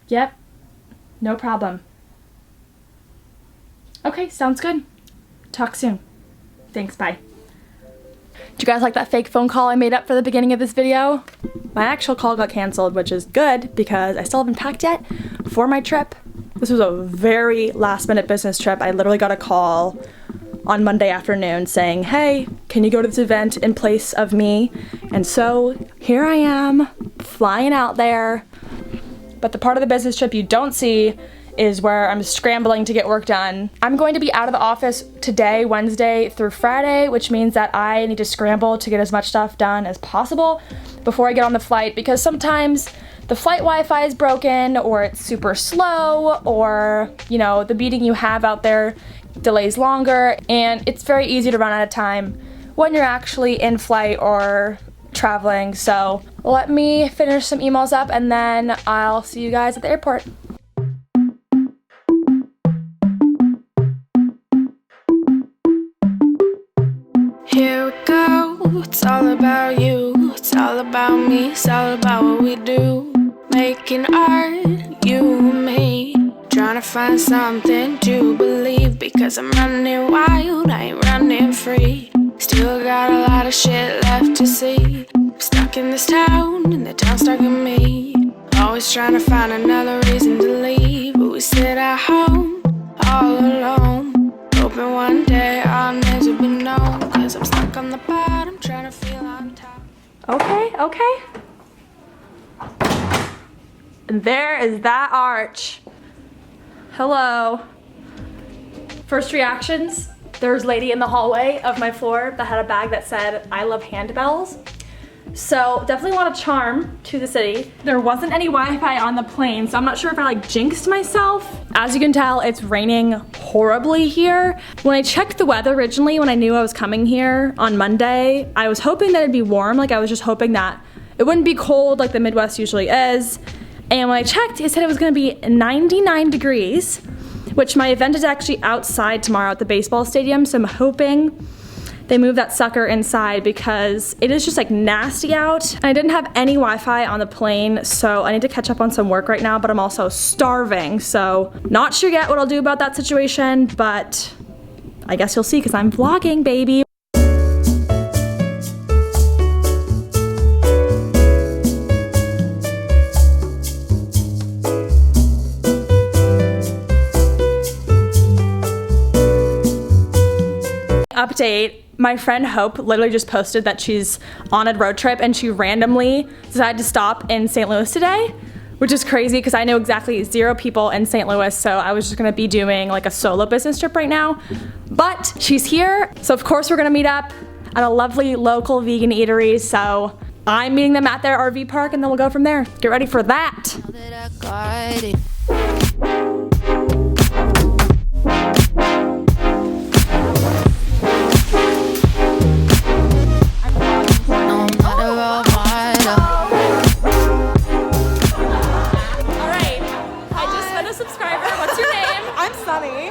Yep. No problem. Okay, sounds good. Talk soon. Thanks, bye. Did you guys like that fake phone call I made up for the beginning of this video? My actual call got canceled, which is good because I still haven't packed yet for my trip. This was a very last minute business trip. I literally got a call on Monday afternoon saying, hey, can you go to this event in place of me? And so here I am, flying out there. But the part of the business trip you don't see is where I'm scrambling to get work done. I'm going to be out of the office today, Wednesday through Friday, which means that I need to scramble to get as much stuff done as possible before I get on the flight, because sometimes the flight Wi-Fi is broken or it's super slow, or, you know, the meeting you have out there delays longer, and it's very easy to run out of time when you're actually in flight or traveling. So let me finish some emails up and then I'll see you guys at the airport. Here we go, it's all about you, it's all about me, it's all about what we do. Making art, you and me, trying to find something to believe, because I'm running wild, I ain't running free. Still got a lot of shit left to see. I'm stuck in this town, and the town's stuck in me. Always trying to find another reason to leave, but we sit at home, all alone. Hoping one day our names will be known, cause I'm stuck on the bottom, trying to feel on top. Okay. And there is that arch. Hello. First reactions, there was a lady in the hallway of my floor that had a bag that said, I love handbells. So definitely a lot of charm to the city. There wasn't any Wi-Fi on the plane, so I'm not sure if I like jinxed myself. As you can tell, it's raining horribly here. When I checked the weather originally, when I knew I was coming here on Monday, I was hoping that it'd be warm. Like I was just hoping that it wouldn't be cold like the Midwest usually is. And when I checked, it said it was gonna be 99 degrees, which my event is actually outside tomorrow at the baseball stadium, so I'm hoping they move that sucker inside because it is just like nasty out. And I didn't have any Wi-Fi on the plane, so I need to catch up on some work right now, but I'm also starving, so not sure yet what I'll do about that situation, but I guess you'll see because I'm vlogging, baby. Update. My friend Hope literally just posted that she's on a road trip and she randomly decided to stop in St. Louis today, which is crazy because I know exactly 0 people in St. Louis, so I was just gonna be doing like a solo business trip right now. But she's here, so of course we're gonna meet up at a lovely local vegan eatery, so I'm meeting them at their RV park and then we'll go from there. Get ready for that.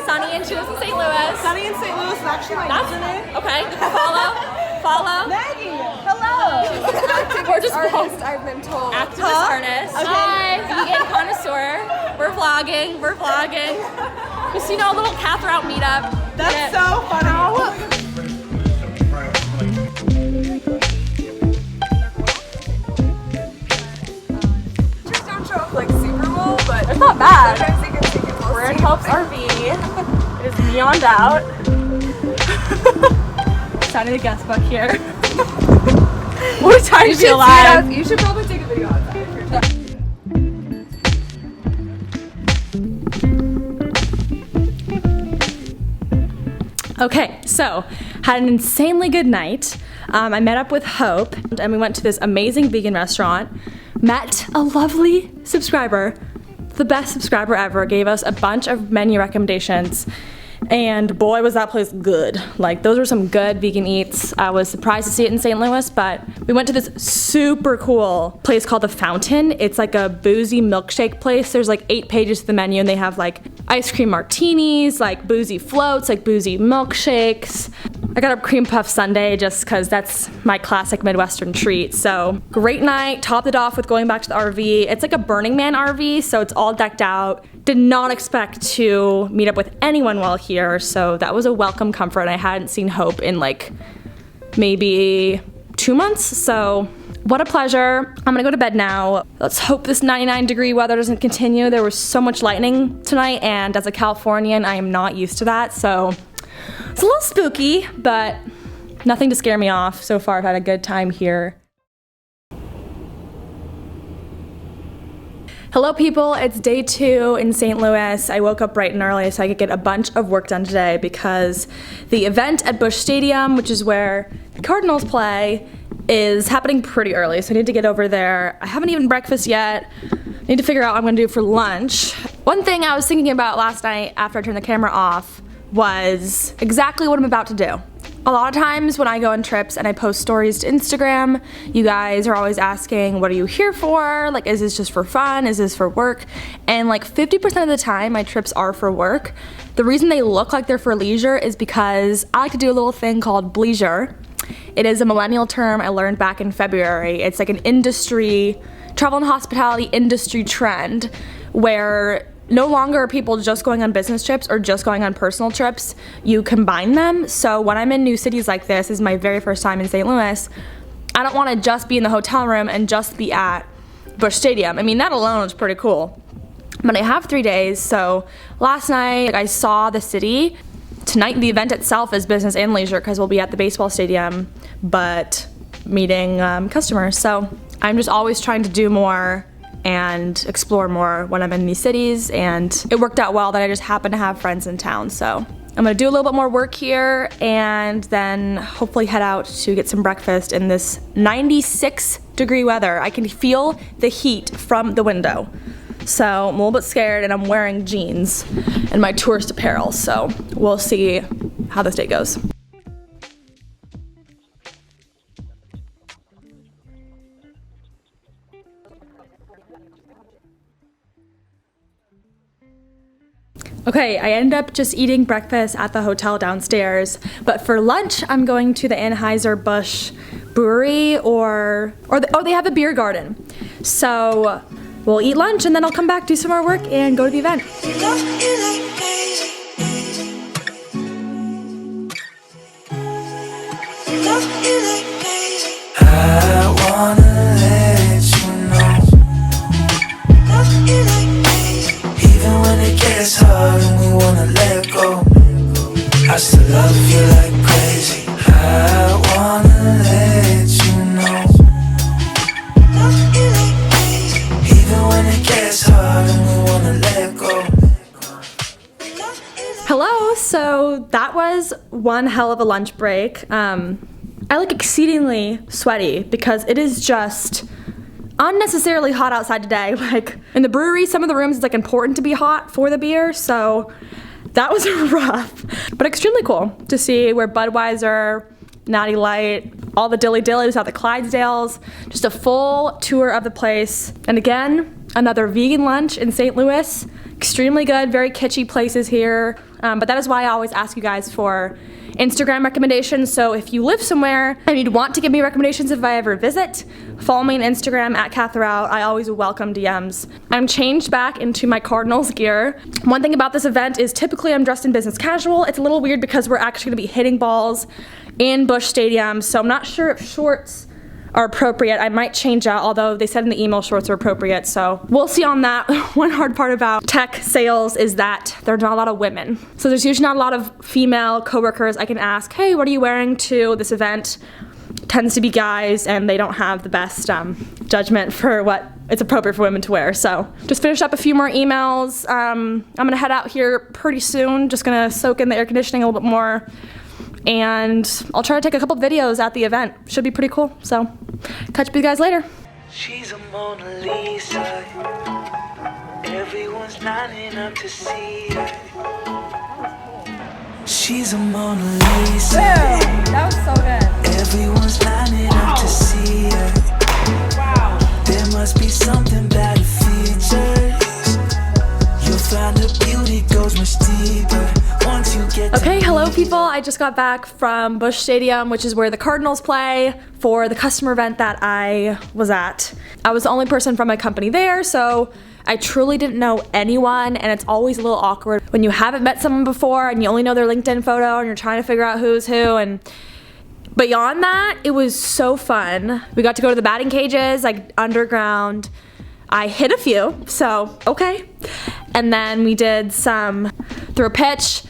Sunny, and she lives in St. Louis. Sunny in St. Louis is actually my username. Okay, follow. Maggie, hello. We're just artist, I've been told. Activist artist. Okay. Hi, vegan connoisseur. We're vlogging. Just, you know, a little Catherine out meetup. That's so funny. Just don't show up like Super Bowl, but It's not bad. sometimes they can take it close. We're in Hope's RV. It is neoned out. Signing the guest book here. We're trying to be alive. You should probably take a video of that if you're done. Okay, so had an insanely good night. I met up with Hope and we went to this amazing vegan restaurant. Met a lovely subscriber, the best subscriber ever, gave us a bunch of menu recommendations. And boy, was that place good. Like, those were some good vegan eats. I was surprised to see it in St. Louis, but we went to this super cool place called The Fountain. It's like a boozy milkshake place. There's like 8 pages to the menu, and they have like ice cream martinis, like boozy floats, like boozy milkshakes. I got a cream puff sundae just because that's my classic Midwestern treat. So great night, topped it off with going back to the RV. It's like a Burning Man RV, so it's all decked out. Did not expect to meet up with anyone while here, so that was a welcome comfort. I hadn't seen Hope in like maybe 2 months, so what a pleasure. I'm gonna go to bed now. Let's hope this 99-degree weather doesn't continue. There was so much lightning tonight, and as a Californian, I am not used to that, so it's a little spooky, but nothing to scare me off. So far, I've had a good time here. Hello people, it's day 2 in St. Louis. I woke up bright and early so I could get a bunch of work done today because the event at Busch Stadium, which is where the Cardinals play, is happening pretty early, so I need to get over there. I haven't eaten breakfast yet. I need to figure out what I'm gonna do for lunch. One thing I was thinking about last night after I turned the camera off was exactly what I'm about to do. A lot of times when I go on trips and I post stories to Instagram, you guys are always asking, what are you here for? Like, is this just for fun? Is this for work? And like 50% of the time, my trips are for work. The reason they look like they're for leisure is because I like to do a little thing called bleisure. It is a millennial term I learned back in February. It's like an industry, travel and hospitality industry trend where no longer are people just going on business trips or just going on personal trips. You combine them. So when I'm in new cities like this is my very first time in St. Louis, I don't want to just be in the hotel room and just be at Busch Stadium. I mean, that alone is pretty cool. But I have 3 days, so last night I saw the city. Tonight the event itself is business and leisure because we'll be at the baseball stadium, but meeting customers. So I'm just always trying to do more and explore more when I'm in these cities, and it worked out well that I just happen to have friends in town. So I'm gonna do a little bit more work here and then hopefully head out to get some breakfast in this 96-degree weather. I can feel the heat from the window. So I'm a little bit scared and I'm wearing jeans and my tourist apparel, so we'll see how this day goes. Okay, I end up just eating breakfast at the hotel downstairs, but for lunch I'm going to the Anheuser-Busch brewery or they have a beer garden. So we'll eat lunch and then I'll come back, do some more work, and go to the event. I wanna let you know, even when it gets hard and we wanna let go, I still love you like crazy. I wanna let you know, even when it gets hard and we wanna let go. Hello, so that was one hell of a lunch break. I look exceedingly sweaty because it is just unnecessarily hot outside today. Like in the brewery, some of the rooms it's like important to be hot for the beer, so that was rough, but extremely cool to see where Budweiser, Natty Light, all the Dilly Dillies, all the Clydesdales, just a full tour of the place. And again, another vegan lunch in St. Louis. Extremely good, very kitschy places here, but that is why I always ask you guys for Instagram recommendations. So if you live somewhere and you'd want to give me recommendations if I ever visit, follow me on Instagram at Kathrout. I always welcome DMs. I'm changed back into my Cardinals gear. One thing about this event is typically I'm dressed in business casual. It's a little weird because we're actually gonna be hitting balls in Busch Stadium, so I'm not sure if shorts are appropriate. I might change out, although they said in the email shorts are appropriate, so we'll see on that. One hard part about tech sales is that there are not a lot of women. So there's usually not a lot of female coworkers I can ask, hey, what are you wearing to this event? It tends to be guys, and they don't have the best judgment for what it's appropriate for women to wear. So just finished up a few more emails. I'm gonna head out here pretty soon, just gonna soak in the air conditioning a little bit more. And I'll try to take a couple videos at the event. Should be pretty cool. So catch up with you guys later. She's a Mona Lisa. Everyone's lining up to see her. She's a Mona Lisa. That was so good. Everyone's lining up to see her. Wow. There must be something about her features. You'll find her beauty goes much deeper once you get. Okay, hello people. people, I just got back from Busch Stadium, which is where the Cardinals play, for the customer event that I was at. I was the only person from my company there, so I truly didn't know anyone, and it's always a little awkward when you haven't met someone before and you only know their LinkedIn photo and you're trying to figure out who's who. And beyond that, it was so fun. We got to go to the batting cages, like underground. I hit a few, so okay. And then we did some throw pitch.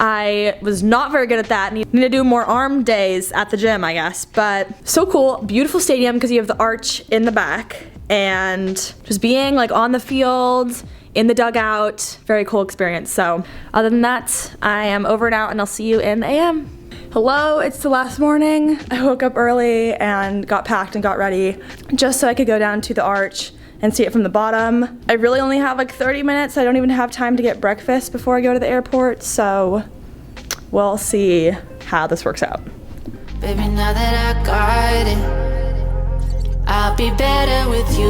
I was not very good at that. Need to do more arm days at the gym, I guess. But so cool, beautiful stadium because you have the arch in the back, and just being like on the field, in the dugout, very cool experience. So other than that, I am over and out, and I'll see you in the AM. Hello, it's the last morning. I woke up early and got packed and got ready just so I could go down to the arch and see it from the bottom. I really only have like 30 minutes. I don't even have time to get breakfast before I go to the airport, so we'll see how this works out. Baby, now that I got it, I'll be better with you.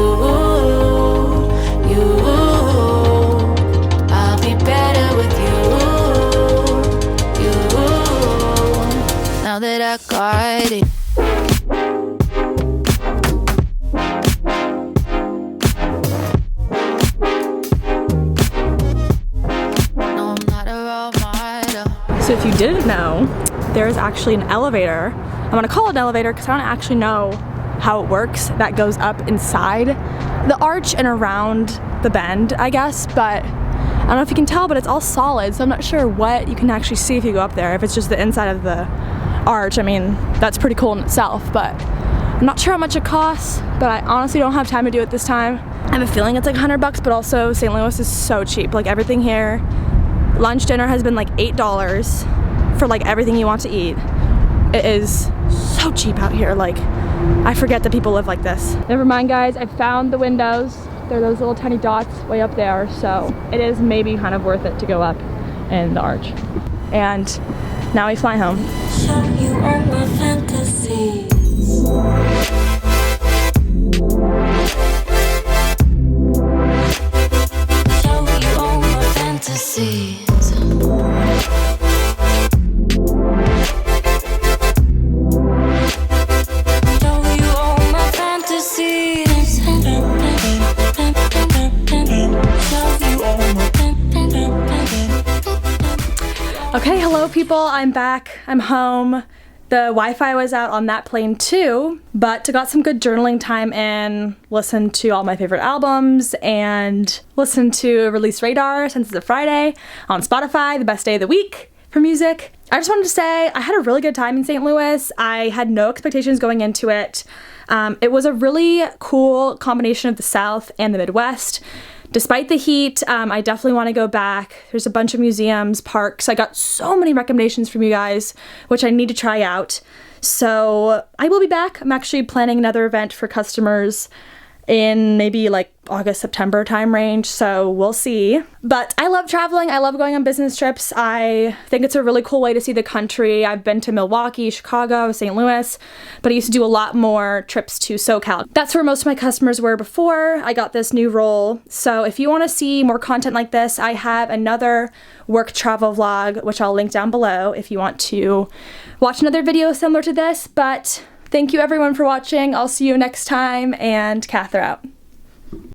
I'll be better with you. Now that I got it. So if you didn't know, there is actually an elevator. I'm gonna call it an elevator because I don't actually know how it works, that goes up inside the arch and around the bend, I guess, but I don't know if you can tell, but it's all solid, so I'm not sure what you can actually see if you go up there. If it's just the inside of the arch, I mean, that's pretty cool in itself, but I'm not sure how much it costs, but I honestly don't have time to do it this time. I have a feeling it's like $100, but also St. Louis is so cheap. Like everything here, lunch, dinner has been like $8 for like everything you want to eat. It is so cheap out here. Like, I forget that people live like this. Never mind, guys, I found the windows. They're those little tiny dots way up there, so it is maybe kind of worth it to go up in the arch. And now we fly home. Show you all my fantasies. Show you all my fantasies. Okay, hello people, I'm back, I'm home. The Wi-Fi was out on that plane too, but I got some good journaling time in, listened to all my favorite albums, and listened to Release Radar since it's a Friday on Spotify, the best day of the week for music. I just wanted to say I had a really good time in St. Louis. I had no expectations going into it. It was a really cool combination of the South and the Midwest. Despite the heat, I definitely want to go back. There's a bunch of museums, parks. I got so many recommendations from you guys, which I need to try out. So I will be back. I'm actually planning another event for customers in maybe like August, September time range, so we'll see. But I love traveling. I love going on business trips. I think it's a really cool way to see the country. I've been to Milwaukee, Chicago, St. Louis, but I used to do a lot more trips to SoCal. That's where most of my customers were before I got this new role. So if you want to see more content like this, I have another work travel vlog, which I'll link down below if you want to watch another video similar to this. But thank you everyone for watching. I'll see you next time, and Cather out.